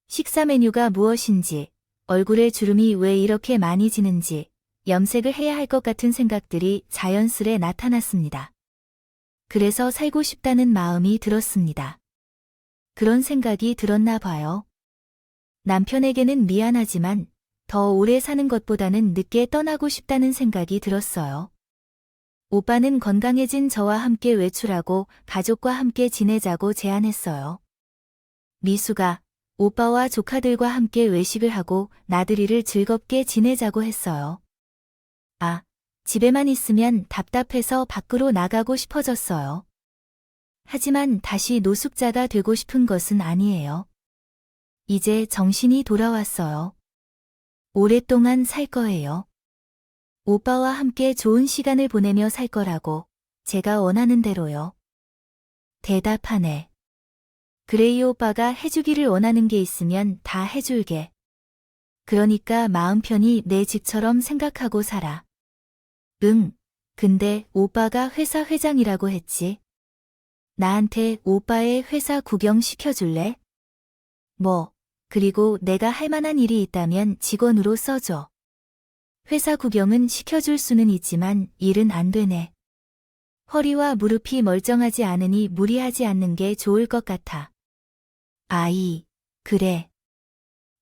식사 메뉴가 무엇인지, 얼굴에 주름이 왜 이렇게 많이 지는지, 염색을 해야 할 것 같은 생각들이 자연스레 나타났습니다. 그래서 살고 싶다는 마음이 들었습니다. 그런 생각이 들었나 봐요. 남편에게는 미안하지만 더 오래 사는 것보다는 늦게 떠나고 싶다는 생각이 들었어요. 오빠는 건강해진 저와 함께 외출하고 가족과 함께 지내자고 제안했어요. 미수가 오빠와 조카들과 함께 외식을 하고 나들이를 즐겁게 지내자고 했어요. 아, 집에만 있으면 답답해서 밖으로 나가고 싶어졌어요. 하지만 다시 노숙자가 되고 싶은 것은 아니에요. 이제 정신이 돌아왔어요. 오랫동안 살 거예요. 오빠와 함께 좋은 시간을 보내며 살 거라고 제가 원하는 대로요. 대답하네. 그레이 오빠가 해주기를 원하는 게 있으면 다 해줄게. 그러니까 마음 편히 내 집처럼 생각하고 살아. 응, 근데 오빠가 회사 회장이라고 했지. 나한테 오빠의 회사 구경 시켜줄래? 뭐, 그리고 내가 할 만한 일이 있다면 직원으로 써줘. 회사 구경은 시켜줄 수는 있지만 일은 안 되네. 허리와 무릎이 멀쩡하지 않으니 무리하지 않는 게 좋을 것 같아. 아이, 그래.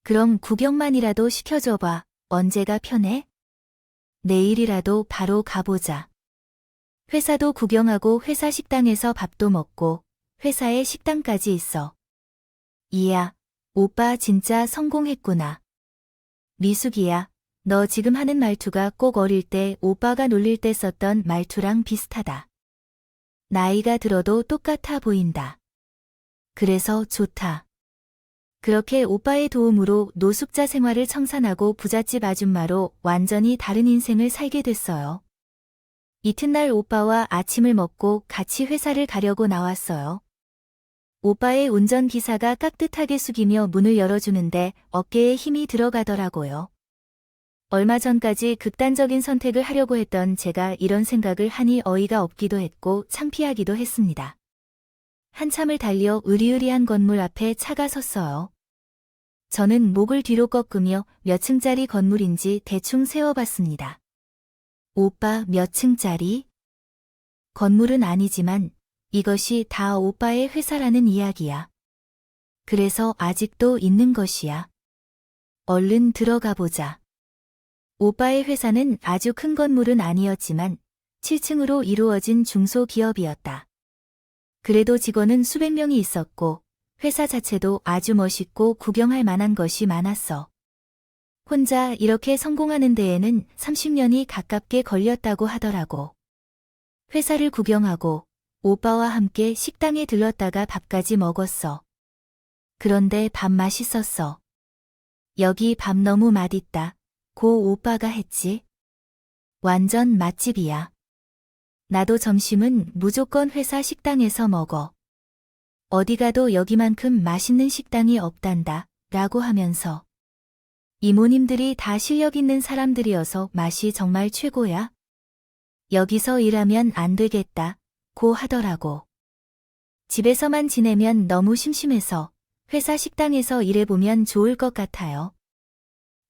그럼 구경만이라도 시켜줘봐. 언제가 편해? 내일이라도 바로 가보자. 회사도 구경하고 회사 식당에서 밥도 먹고 회사에 식당까지 있어. 이야, 오빠 진짜 성공했구나. 미숙이야, 너 지금 하는 말투가 꼭 어릴 때 오빠가 놀릴 때 썼던 말투랑 비슷하다. 나이가 들어도 똑같아 보인다. 그래서 좋다. 그렇게 오빠의 도움으로 노숙자 생활을 청산하고 부잣집 아줌마로 완전히 다른 인생을 살게 됐어요. 이튿날 오빠와 아침을 먹고 같이 회사를 가려고 나왔어요. 오빠의 운전기사가 깍듯하게 숙이며 문을 열어주는데 어깨에 힘이 들어가더라고요. 얼마 전까지 극단적인 선택을 하려고 했던 제가 이런 생각을 하니 어이가 없기도 했고 창피하기도 했습니다. 한참을 달려 으리으리한 건물 앞에 차가 섰어요. 저는 목을 뒤로 꺾으며 몇 층짜리 건물인지 대충 세어봤습니다. 오빠 몇 층짜리? 건물은 아니지만 이것이 다 오빠의 회사라는 이야기야. 그래서 아직도 있는 것이야. 얼른 들어가 보자. 오빠의 회사는 아주 큰 건물은 아니었지만 7층으로 이루어진 중소기업이었다. 그래도 직원은 수백 명이 있었고 회사 자체도 아주 멋있고 구경할 만한 것이 많았어. 혼자 이렇게 성공하는 데에는 30년이 가깝게 걸렸다고 하더라고. 회사를 구경하고 오빠와 함께 식당에 들렀다가 밥까지 먹었어. 그런데 밥 맛있었어. 여기 밥 너무 맛있다. 고 오빠가 했지. 완전 맛집이야. 나도 점심은 무조건 회사 식당에서 먹어. 어디 가도 여기만큼 맛있는 식당이 없단다. 라고 하면서. 이모님들이 다 실력 있는 사람들이어서 맛이 정말 최고야. 여기서 일하면 안 되겠다. 고 하더라고. 집에서만 지내면 너무 심심해서 회사 식당에서 일해보면 좋을 것 같아요.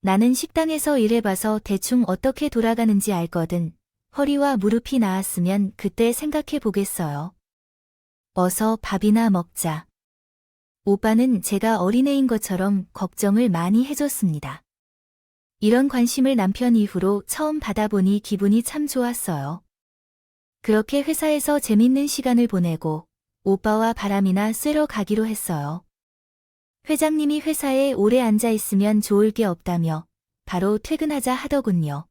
나는 식당에서 일해봐서 대충 어떻게 돌아가는지 알거든. 허리와 무릎이 나았으면 그때 생각해 보겠어요. 어서 밥이나 먹자. 오빠는 제가 어린애인 것처럼 걱정을 많이 해줬습니다. 이런 관심을 남편 이후로 처음 받아보니 기분이 참 좋았어요. 그렇게 회사에서 재밌는 시간을 보내고 오빠와 바람이나 쐬러 가기로 했어요. 회장님이 회사에 오래 앉아 있으면 좋을 게 없다며 바로 퇴근하자 하더군요.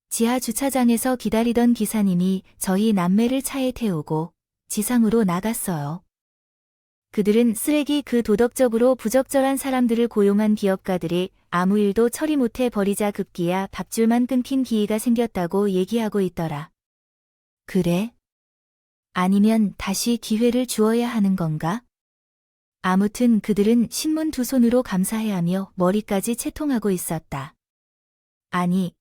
지하 주차장에서 기다리던 기사님이 저희 남매를 차에 태우고 지상으로 나갔어요. 그들은 쓰레기 그 도덕적으로 부적절한 사람들을 고용한 기업가들이 아무 일도 처리 못해 버리자 급기야 밥줄만 끊긴 기회가 생겼다고 얘기하고 있더라. 그래? 아니면 다시 기회를 주어야 하는 건가? 아무튼 그들은 신문 두 손으로 감사해하며 머리까지 채통하고 있었다. 아니,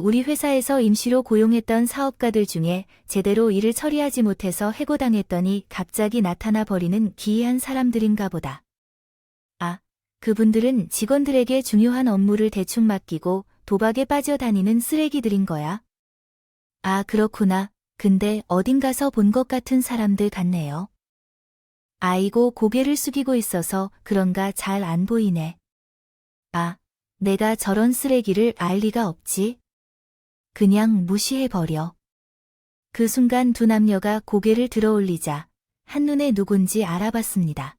우리 회사에서 임시로 고용했던 사업가들 중에 제대로 일을 처리하지 못해서 해고당했더니 갑자기 나타나 버리는 기이한 사람들인가 보다. 아, 그분들은 직원들에게 중요한 업무를 대충 맡기고 도박에 빠져다니는 쓰레기들인 거야. 아, 그렇구나. 근데 어딘 가서 본 것 같은 사람들 같네요. 아이고, 고개를 숙이고 있어서 그런가 잘 안 보이네. 아, 내가 저런 쓰레기를 알 리가 없지. 그냥 무시해버려. 그 순간 두 남녀가 고개를 들어 올리자 한눈에 누군지 알아봤습니다.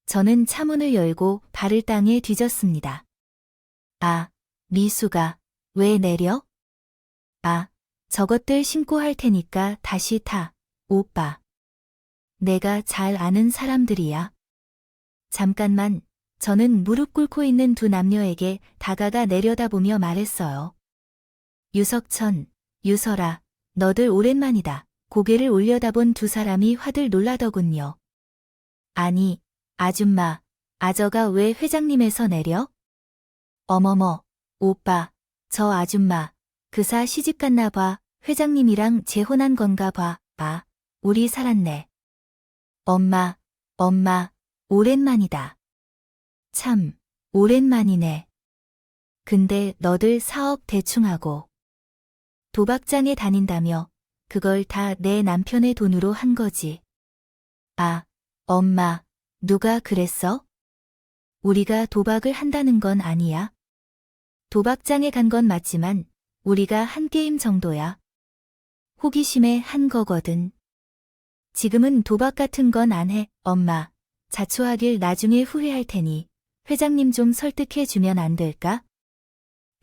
저는 차문을 열고 발을 땅에 뒤졌습니다. 아, 미수가, 왜 내려? 아, 저것들 신고 할 테니까 다시 타, 오빠. 내가 잘 아는 사람들이야. 잠깐만, 저는 무릎 꿇고 있는 두 남녀에게 다가가 내려다보며 말했어요. 유석천, 유설아, 너들 오랜만이다. 고개를 올려다본 두 사람이 화들 놀라더군요. 아니, 아줌마, 아저가 왜 회장님에서 내려? 어머머, 오빠, 저 아줌마, 그사 시집 갔나 봐. 회장님이랑 재혼한 건가 봐. 아, 우리 살았네. 엄마, 오랜만이다. 참, 오랜만이네. 근데 너들 사업 대충 하고 도박장에 다닌다며 그걸 다 내 남편의 돈으로 한 거지. 아, 엄마, 누가 그랬어? 우리가 도박을 한다는 건 아니야. 도박장에 간 건 맞지만 우리가 한 게임 정도야. 호기심에 한 거거든. 지금은 도박 같은 건 안 해, 엄마. 자초하길 나중에 후회할 테니 회장님 좀 설득해 주면 안 될까?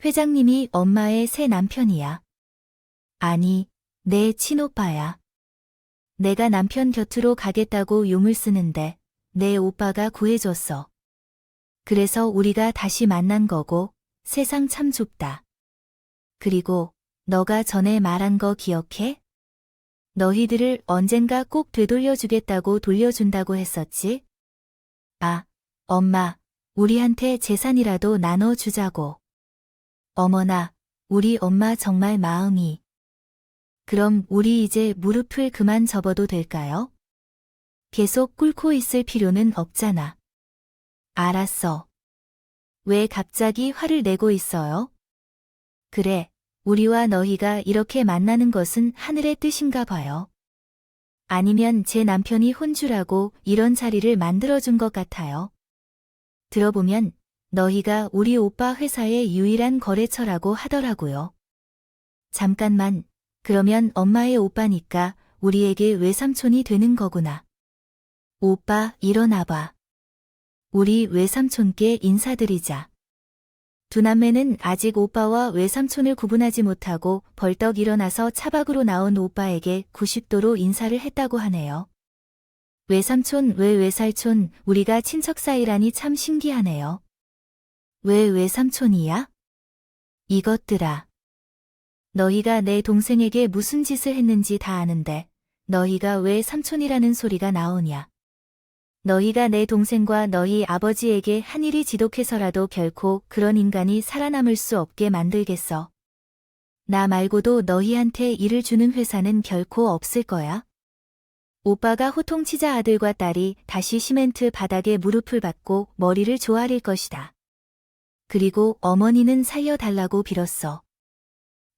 회장님이 엄마의 새 남편이야. 아니, 내 친오빠야. 내가 남편 곁으로 가겠다고 용을 쓰는데 내 오빠가 구해줬어. 그래서 우리가 다시 만난 거고 세상 참 좁다. 그리고 너가 전에 말한 거 기억해? 너희들을 언젠가 꼭 되돌려주겠다고 돌려준다고 했었지? 아, 엄마, 우리한테 재산이라도 나눠주자고. 어머나, 우리 엄마 정말 마음이. 그럼 우리 이제 무릎을 그만 접어도 될까요? 계속 꿇고 있을 필요는 없잖아. 알았어. 왜 갑자기 화를 내고 있어요? 그래, 우리와 너희가 이렇게 만나는 것은 하늘의 뜻인가 봐요. 아니면 제 남편이 혼주라고 이런 자리를 만들어준 것 같아요. 들어보면 너희가 우리 오빠 회사의 유일한 거래처라고 하더라고요. 잠깐만, 그러면 엄마의 오빠니까 우리에게 외삼촌이 되는 거구나. 오빠, 일어나봐. 우리 외삼촌께 인사드리자. 두 남매는 아직 오빠와 외삼촌을 구분하지 못하고 벌떡 일어나서 차 밖으로 나온 오빠에게 90도로 인사를 했다고 하네요. 외삼촌, 외삼촌, 우리가 친척 사이라니 참 신기하네요. 왜 외삼촌이야? 이것들아. 너희가 내 동생에게 무슨 짓을 했는지 다 아는데 너희가 왜 삼촌이라는 소리가 나오냐. 너희가 내 동생과 너희 아버지에게 한 일이 지독해서라도 결코 그런 인간이 살아남을 수 없게 만들겠어. 나 말고도 너희한테 일을 주는 회사는 결코 없을 거야. 오빠가 호통치자 아들과 딸이 다시 시멘트 바닥에 무릎을 받고 머리를 조아릴 것이다. 그리고 어머니는 살려달라고 빌었어.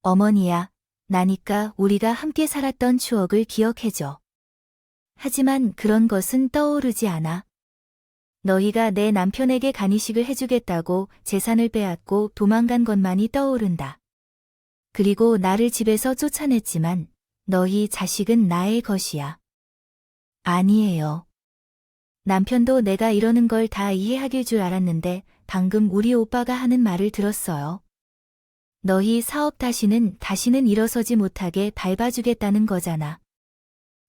어머니야, 나니까 우리가 함께 살았던 추억을 기억해줘. 하지만 그런 것은 떠오르지 않아. 너희가 내 남편에게 간이식을 해주겠다고 재산을 빼앗고 도망간 것만이 떠오른다. 그리고 나를 집에서 쫓아냈지만 너희 자식은 나의 것이야. 아니에요. 남편도 내가 이러는 걸 다 이해하길 줄 알았는데 방금 우리 오빠가 하는 말을 들었어요. 너희 사업 다시는 일어서지 못하게 밟아주겠다는 거잖아.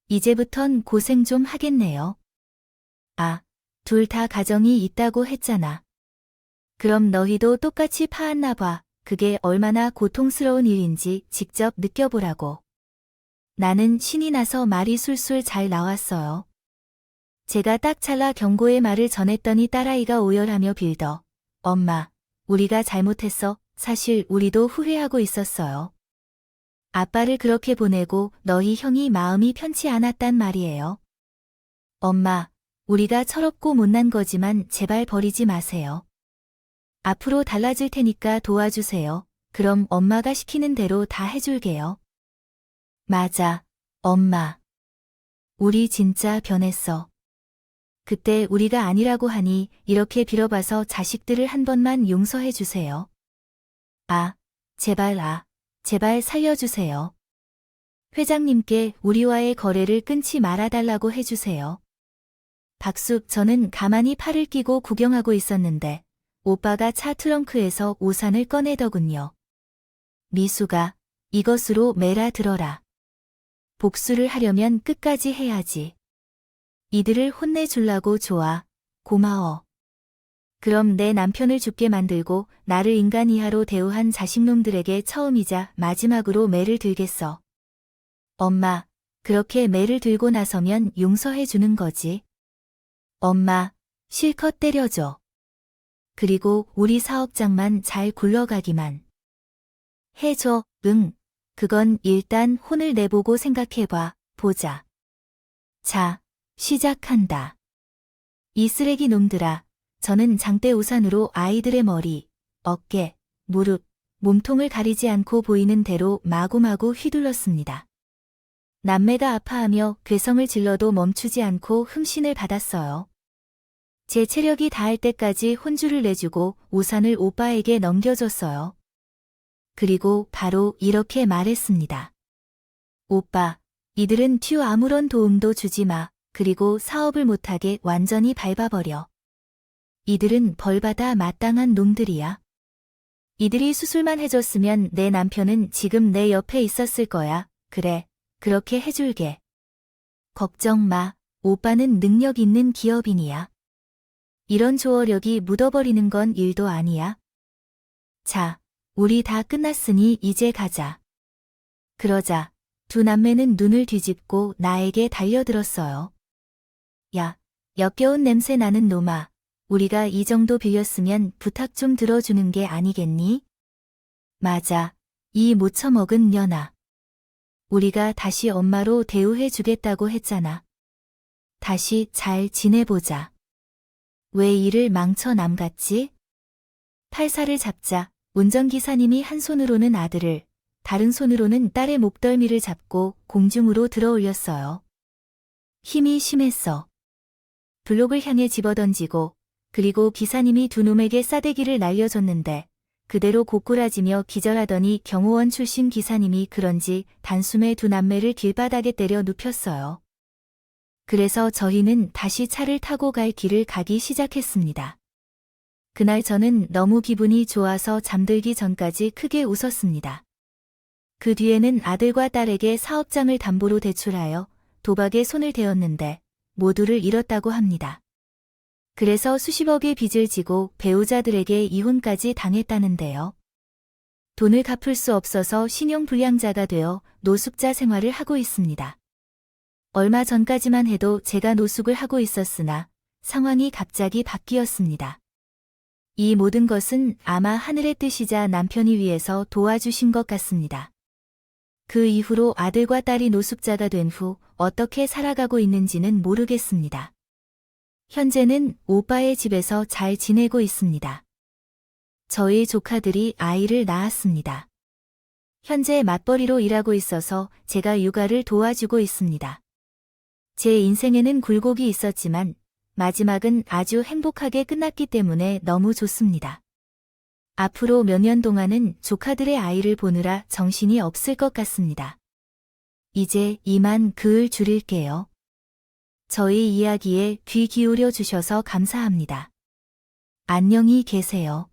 이제부턴 고생 좀 하겠네요. 아, 둘 다 가정이 있다고 했잖아. 그럼 너희도 똑같이 파았나 봐. 그게 얼마나 고통스러운 일인지 직접 느껴보라고. 나는 신이 나서 말이 술술 잘 나왔어요. 제가 딱 잘라 경고의 말을 전했더니 딸아이가 오열하며 빌더. 엄마, 우리가 잘못했어. 사실 우리도 후회하고 있었어요. 아빠를 그렇게 보내고 너희 형이 마음이 편치 않았단 말이에요. 엄마, 우리가 철없고 못난 거지만 제발 버리지 마세요. 앞으로 달라질 테니까 도와주세요. 그럼 엄마가 시키는 대로 다 해줄게요. 맞아, 엄마. 우리 진짜 변했어. 그때 우리가 아니라고 하니 이렇게 빌어봐서 자식들을 한 번만 용서해 주세요. 제발 살려주세요. 회장님께 우리와의 거래를 끊지 말아달라고 해주세요. 박숙, 저는 가만히 팔을 끼고 구경하고 있었는데 오빠가 차 트렁크에서 우산을 꺼내더군요. 미수가, 이것으로 매라 들어라. 복수를 하려면 끝까지 해야지. 이들을 혼내주려고 좋아. 고마워. 그럼 내 남편을 죽게 만들고 나를 인간 이하로 대우한 자식놈들에게 처음이자 마지막으로 매를 들겠어. 엄마, 그렇게 매를 들고 나서면 용서해 주는 거지. 엄마, 실컷 때려줘. 그리고 우리 사업장만 잘 굴러가기만 해줘. 응. 그건 일단 혼을 내보고 생각해봐. 보자. 자, 시작한다. 이 쓰레기 놈들아. 저는 장대 우산으로 아이들의 머리, 어깨, 무릎, 몸통을 가리지 않고 보이는 대로 마구마구 휘둘렀습니다. 남매가 아파하며 괴성을 질러도 멈추지 않고 흠신을 받았어요. 제 체력이 닿을 때까지 혼주를 내주고 우산을 오빠에게 넘겨줬어요. 그리고 바로 이렇게 말했습니다. 오빠, 이들은 아무런 도움도 주지 마. 그리고 사업을 못하게 완전히 밟아버려. 이들은 벌받아 마땅한 놈들이야. 이들이 수술만 해줬으면 내 남편은 지금 내 옆에 있었을 거야. 그래, 그렇게 해줄게. 걱정 마, 오빠는 능력 있는 기업인이야. 이런 조어력이 묻어버리는 건 일도 아니야. 자, 우리 다 끝났으니 이제 가자. 그러자 두 남매는 눈을 뒤집고 나에게 달려들었어요. 야, 역겨운 냄새 나는 놈아. 우리가 이 정도 빌렸으면 부탁 좀 들어주는 게 아니겠니? 맞아, 이 못 처먹은 년아. 우리가 다시 엄마로 대우해 주겠다고 했잖아. 다시 잘 지내보자. 왜 일을 망쳐 남같지? 팔살을 잡자 운전기사님이 한 손으로는 아들을, 다른 손으로는 딸의 목덜미를 잡고 공중으로 들어 올렸어요. 힘이 심했어. 블록을 향해 집어던지고 그리고 기사님이 두 놈에게 싸대기를 날려줬는데 그대로 고꾸라지며 기절하더니 경호원 출신 기사님이 그런지 단숨에 두 남매를 길바닥에 때려 눕혔어요. 그래서 저희는 다시 차를 타고 갈 길을 가기 시작했습니다. 그날 저는 너무 기분이 좋아서 잠들기 전까지 크게 웃었습니다. 그 뒤에는 아들과 딸에게 사업장을 담보로 대출하여 도박에 손을 대었는데 모두를 잃었다고 합니다. 그래서 수십억의 빚을 지고 배우자들에게 이혼까지 당했다는데요. 돈을 갚을 수 없어서 신용불량자가 되어 노숙자 생활을 하고 있습니다. 얼마 전까지만 해도 제가 노숙을 하고 있었으나 상황이 갑자기 바뀌었습니다. 이 모든 것은 아마 하늘의 뜻이자 남편이 위해서 도와주신 것 같습니다. 그 이후로 아들과 딸이 노숙자가 된 후 어떻게 살아가고 있는지는 모르겠습니다. 현재는 오빠의 집에서 잘 지내고 있습니다. 저희 조카들이 아이를 낳았습니다. 현재 맞벌이로 일하고 있어서 제가 육아를 도와주고 있습니다. 제 인생에는 굴곡이 있었지만 마지막은 아주 행복하게 끝났기 때문에 너무 좋습니다. 앞으로 몇 년 동안은 조카들의 아이를 보느라 정신이 없을 것 같습니다. 이제 이만 그을 줄일게요. 저희 이야기에 귀 기울여 주셔서 감사합니다. 안녕히 계세요.